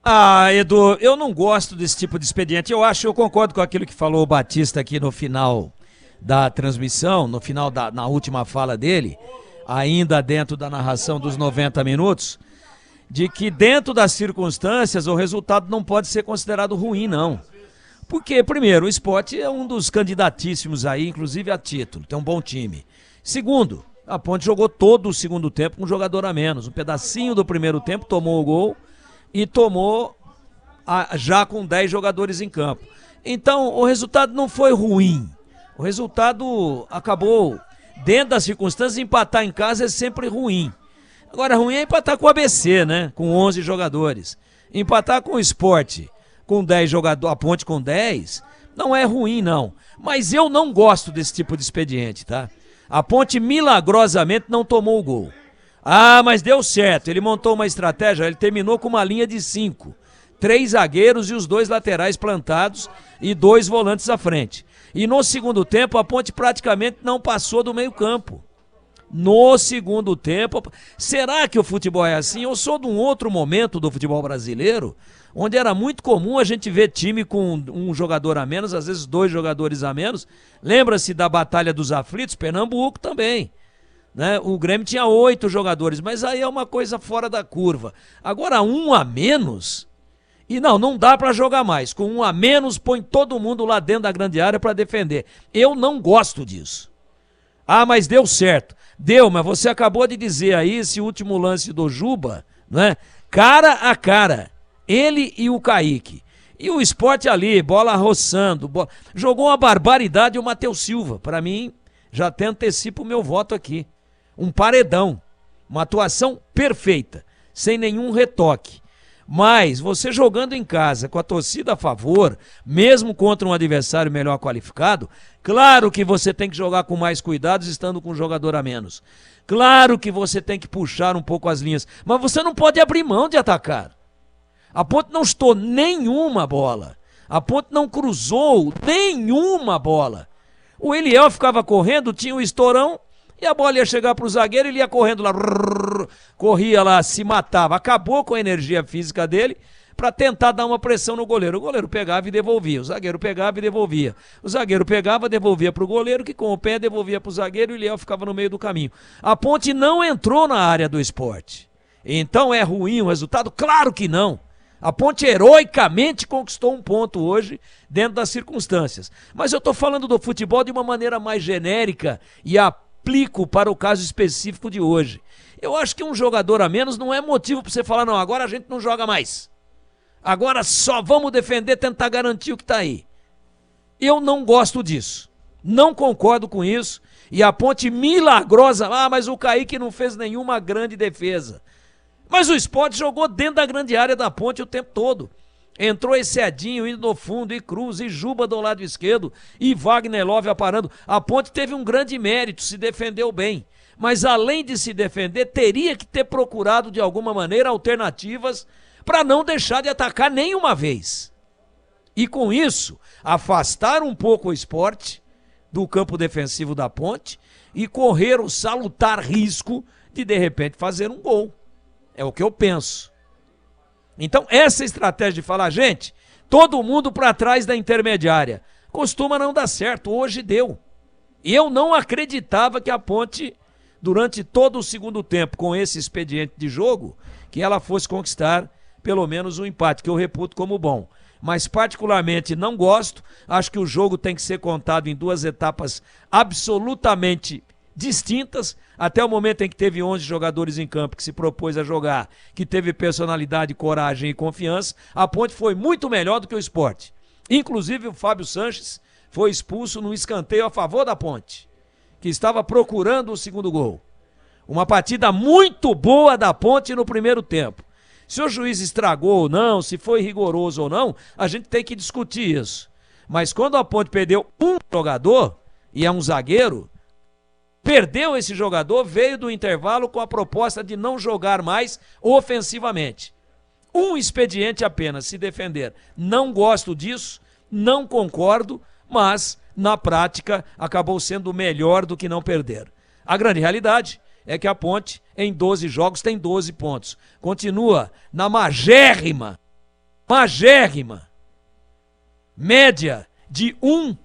Ah, Edu, eu não gosto desse tipo de expediente. Eu concordo com aquilo que falou o Batista aqui no final da transmissão, na última fala dele, ainda dentro da narração dos 90 minutos, de que dentro das circunstâncias o resultado não pode ser considerado ruim, não. Porque, primeiro, o Sport é um dos candidatíssimos aí, inclusive a título, tem um bom time. Segundo, a Ponte jogou todo o segundo tempo com um jogador a menos. Um pedacinho do primeiro tempo tomou o gol e tomou já com 10 jogadores em campo. Então, o resultado não foi ruim. O resultado acabou, dentro das circunstâncias, empatar em casa é sempre ruim. Agora, ruim é empatar com o ABC, né? Com 11 jogadores. Empatar com o Sport, com 10 jogadores, a Ponte com 10, não é ruim, não. Mas eu não gosto desse tipo de expediente, tá? A Ponte milagrosamente não tomou o gol. Ah, mas deu certo. Ele montou uma estratégia, ele terminou com uma linha de 5. 3 zagueiros e os 2 laterais plantados e 2 volantes à frente. E no segundo tempo, a Ponte praticamente não passou do meio-campo. No segundo tempo, será que o futebol é assim? Eu sou de um outro momento do futebol brasileiro, onde era muito comum a gente ver time com um jogador a menos, às vezes 2 jogadores a menos. Lembra-se da Batalha dos Aflitos? Pernambuco também. Né? O Grêmio tinha 8 jogadores, mas aí é uma coisa fora da curva. Agora, um a menos, e não dá para jogar mais. Com um a menos, põe todo mundo lá dentro da grande área para defender. Eu não gosto disso. Ah, mas deu certo. Deu, mas você acabou de dizer aí, esse último lance do Juba, né? Cara a cara, ele e o Kaique. E o Sport ali, bola roçando, jogou uma barbaridade o Matheus Silva. Para mim, já até antecipo o meu voto aqui. Um paredão, uma atuação perfeita, sem nenhum retoque. Mas você jogando em casa com a torcida a favor, mesmo contra um adversário melhor qualificado, claro que você tem que jogar com mais cuidados estando com um jogador a menos. Claro que você tem que puxar um pouco as linhas, mas você não pode abrir mão de atacar. A Ponte não chutou nenhuma bola. A Ponte não cruzou nenhuma bola. O Eliel ficava correndo, tinha o estourão, e a bola ia chegar para o zagueiro, ele ia correndo lá, corria lá, se matava, acabou com a energia física dele para tentar dar uma pressão no goleiro. O goleiro pegava e devolvia, o zagueiro pegava e devolvia. O zagueiro pegava, devolvia para o goleiro, que com o pé devolvia para o zagueiro e o Eliel ficava no meio do caminho. A Ponte não entrou na área do Sport. Então é ruim o resultado? Claro que não. A Ponte heroicamente conquistou um ponto hoje dentro das circunstâncias. Mas eu estou falando do futebol de uma maneira mais genérica e aplico para o caso específico de hoje. Eu acho que um jogador a menos não é motivo para você falar, não, agora a gente não joga mais. Agora só vamos defender, tentar garantir o que está aí. Eu não gosto disso. Não concordo com isso. E a Ponte milagrosa, mas o Kaique não fez nenhuma grande defesa. Mas o Sport jogou dentro da grande área da Ponte o tempo todo. Entrou esse Edinho indo no fundo, e Cruz, e Juba do lado esquerdo, e Wagner Love aparando. A Ponte teve um grande mérito, se defendeu bem. Mas além de se defender, teria que ter procurado de alguma maneira alternativas para não deixar de atacar nenhuma vez. E com isso, afastar um pouco o Sport do campo defensivo da Ponte e correr o salutar risco de repente fazer um gol. É o que eu penso. Então, essa estratégia de falar, gente, todo mundo para trás da intermediária, costuma não dar certo. Hoje deu. Eu não acreditava que a Ponte, durante todo o segundo tempo, com esse expediente de jogo, que ela fosse conquistar pelo menos um empate, que eu reputo como bom. Mas particularmente não gosto. Acho que o jogo tem que ser contado em 2 etapas absolutamente distintas, até o momento em que teve 11 jogadores em campo, que se propôs a jogar, que teve personalidade, coragem e confiança. A Ponte foi muito melhor do que o Sport. Inclusive o Fábio Sanches foi expulso num escanteio a favor da Ponte, que estava procurando o segundo gol. Uma partida muito boa da Ponte no primeiro tempo. Se o juiz estragou ou não, se foi rigoroso ou não, a gente tem que discutir isso. Mas quando a Ponte perdeu um jogador, e é um zagueiro, perdeu esse jogador, veio do intervalo com a proposta de não jogar mais ofensivamente. Um expediente apenas, se defender. Não gosto disso, não concordo, mas na prática acabou sendo melhor do que não perder. A grande realidade é que a Ponte, em 12 jogos, tem 12 pontos. Continua na magérrima magérrima, média de 1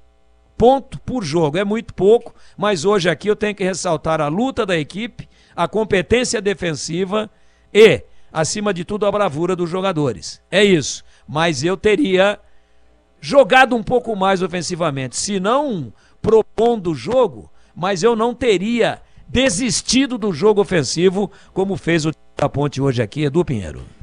ponto por jogo. É muito pouco, mas hoje aqui eu tenho que ressaltar a luta da equipe, a competência defensiva e, acima de tudo, a bravura dos jogadores. É isso. Mas eu teria jogado um pouco mais ofensivamente, se não propondo o jogo, mas eu não teria desistido do jogo ofensivo como fez o da Ponte hoje aqui, Edu Pinheiro.